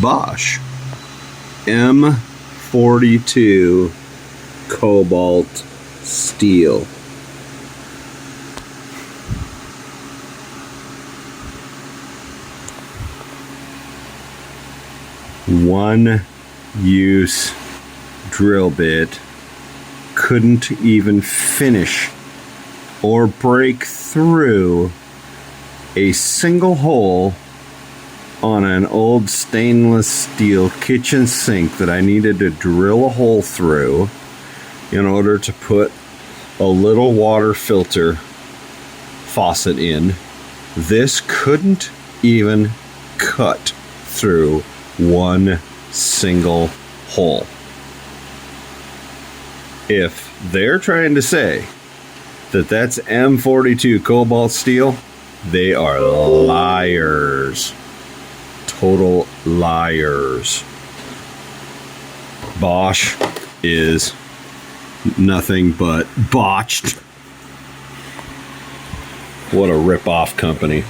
Bosch M42 Cobalt steel. One use drill bit couldn't even finish or break through a single hole on an old stainless steel kitchen sink that I needed to drill a hole through in order to put a little water filter faucet in. This couldn't even cut through one single hole. If they're trying to say that that's M42 Cobalt steel, they are liars. Total liars. Bosch is nothing but botched. What a rip-off company.